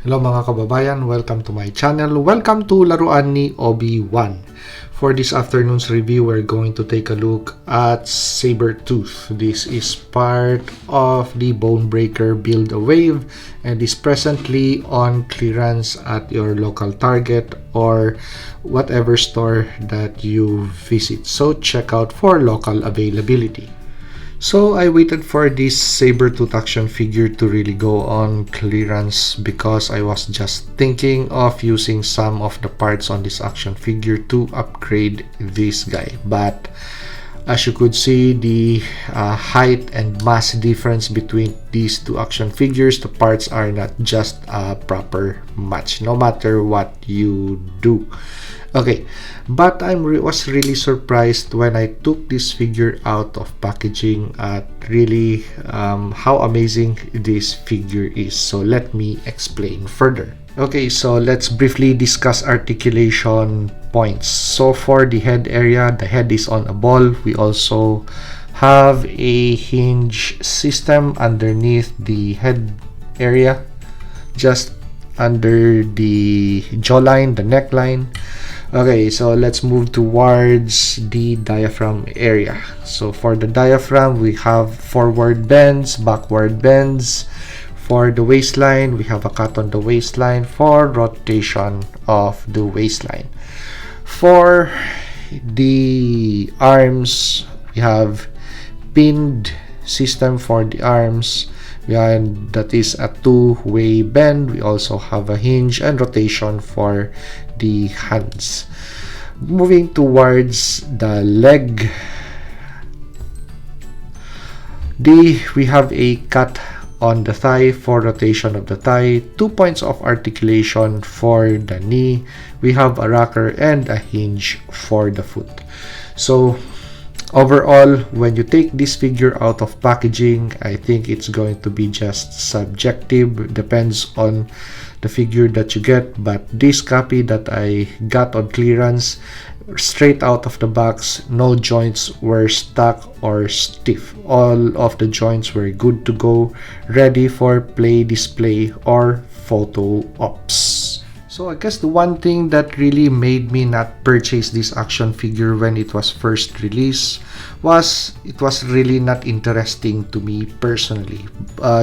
Hello mga kababayan, welcome to my channel. Welcome to Laruan ni Obi-Wan. For this afternoon's review, we're going to take a look at SabreTooth. This is part of the BoneBreaker Build a Wave and is presently on clearance at your local Target or whatever store that you visit. So check out for local availability. So I waited for this SabreTooth action figure to really go on clearance because I was just thinking of using some of the parts on this action figure to upgrade this guy. But as you could see, the height and mass difference between these two action figures, the parts are not just a proper match no matter what you do. Okay, but I was really surprised when I took this figure out of packaging at really how amazing this figure is. So let me explain further. Okay, so let's briefly discuss articulation points. So for the head area, the head is on a ball. We also have a hinge system underneath the head area, just under the jawline, the neckline. Okay, so let's move towards the diaphragm area. So for the diaphragm, we have forward bends, backward bends. For the waistline, we have a cut on the waistline for rotation of the waistline. For the arms, we have pinned system for the arms. And that is a two-way bend. We also have a hinge and rotation for the hands. Moving towards the leg, we have a cut on the thigh for rotation of the thigh, 2 points of articulation for the knee. We have a rocker and a hinge for the foot. So overall, when you take this figure out of packaging, I think it's going to be just subjective. Depends on the figure that you get. But this copy that I got on clearance, straight out of the box, no joints were stuck or stiff. All of the joints were good to go, ready for play, display, or photo ops. So I guess the one thing that really made me not purchase this action figure when it was first released was it was really not interesting to me personally.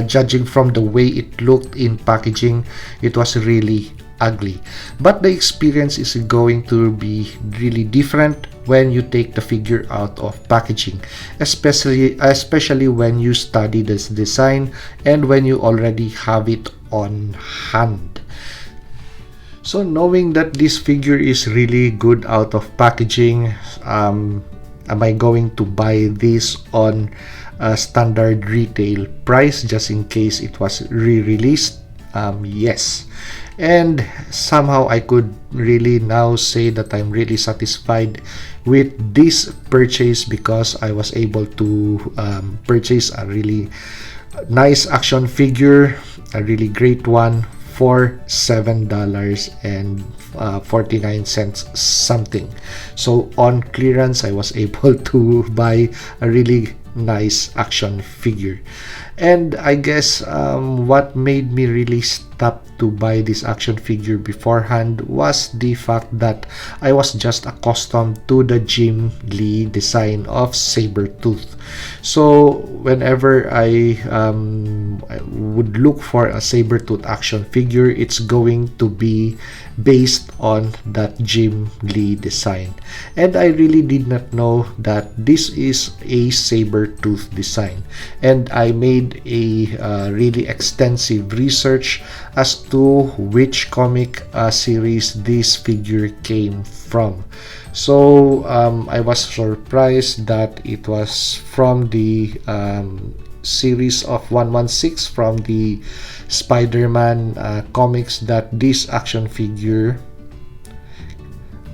Judging from the way it looked in packaging, it was really ugly. But the experience is going to be really different when you take the figure out of packaging, especially when you study this design and when you already have it on hand. So knowing that this figure is really good out of packaging, am I going to buy this on a standard retail price just in case it was re-released? Yes. And somehow I could really now say that I'm really satisfied with this purchase because I was able to purchase a really nice action figure, a really great one, for $7.49 something. So on clearance, I was able to buy a really nice action figure. And I guess what made me really stop to buy this action figure beforehand was the fact that I was just accustomed to the Jim Lee design of SabreTooth. So whenever I would look for a SabreTooth action figure, it's going to be based on that Jim Lee design. And I really did not know that this is a SabreTooth design. And I made a really extensive research as to which comic series this figure came from. So I was surprised that it was from the series of 116 from the Spider-Man comics that this action figure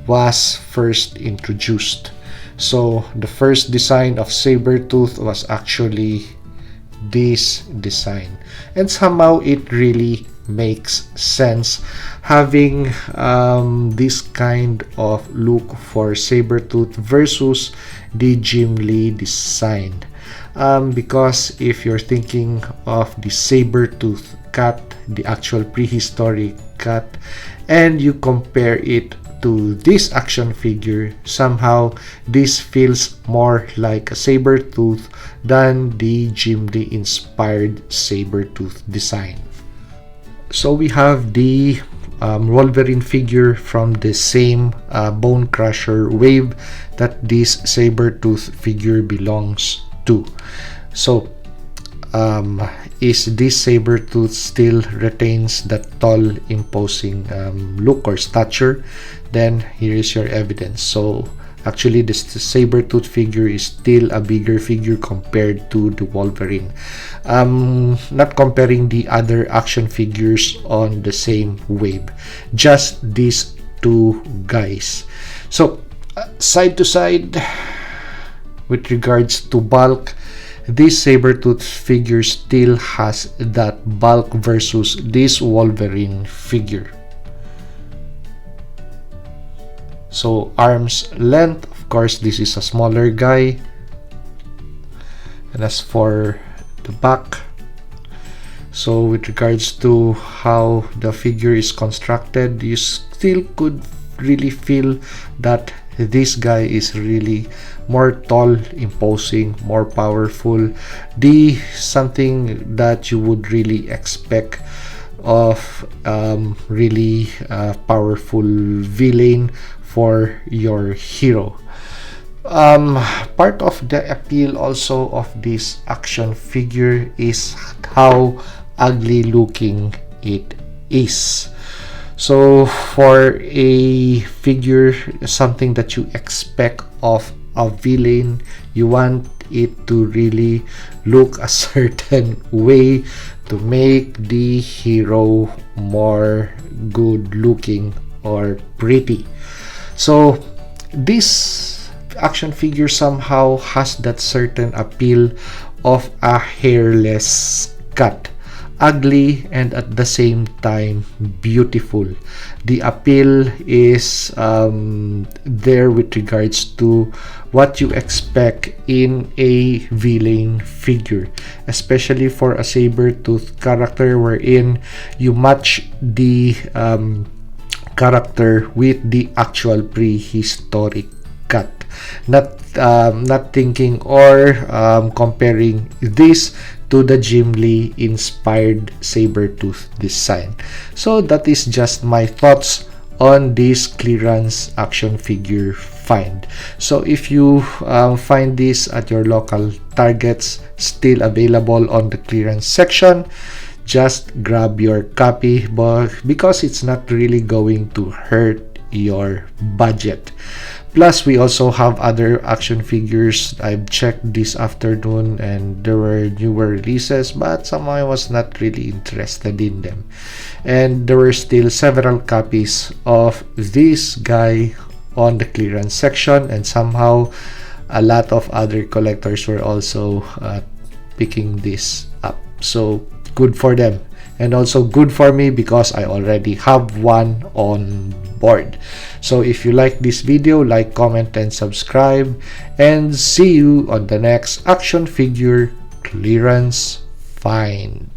was first introduced. So the first design of SabreTooth was actually this design, and somehow it really makes sense having this kind of look for SabreTooth versus the Jim Lee design. Because if you're thinking of the SabreTooth cut, the actual prehistoric cut, and you compare it to this action figure, somehow this feels more like a SabreTooth than the Jim Lee inspired SabreTooth design. So we have the Wolverine figure from the same Bone Crusher wave that this SabreTooth figure belongs to. So is this SabreTooth still retains that tall, imposing look or stature? Then here is your evidence. So actually this SabreTooth figure is still a bigger figure compared to the Wolverine. Not comparing the other action figures on the same wave, just these two guys. So side to side, with regards to bulk, this SabreTooth figure still has that bulk versus this Wolverine figure. So arms length, of course this is a smaller guy. And as for the back, so with regards to how the figure is constructed, you still could really feel that this guy is really more tall, imposing, more powerful, the something that you would really expect of really powerful villain for your hero. Part of the appeal also of this action figure is how ugly looking it is. So for a figure, something that you expect of a villain, you want it to really look a certain way to make the hero more good looking or pretty. So this action figure somehow has that certain appeal of a hairless cat. Ugly and at the same time beautiful. The appeal is there with regards to what you expect in a villain figure, especially for a SabreTooth character wherein you match the character with the actual prehistoric cat. Not thinking or comparing this to the Jim Lee inspired SabreTooth design. So that is just my thoughts on this clearance action figure find. So if you find this at your local Targets, still available on the clearance section, just grab your copy, but because it's not really going to hurt your budget. Plus, we also have other action figures. I've checked this afternoon and there were newer releases, but somehow I was not really interested in them. And there were still several copies of this guy on the clearance section, and somehow a lot of other collectors were also picking this up. So good for them, and also good for me because I already have one on board. So if you like this video, like, comment, and subscribe, and see you on the next action figure clearance find.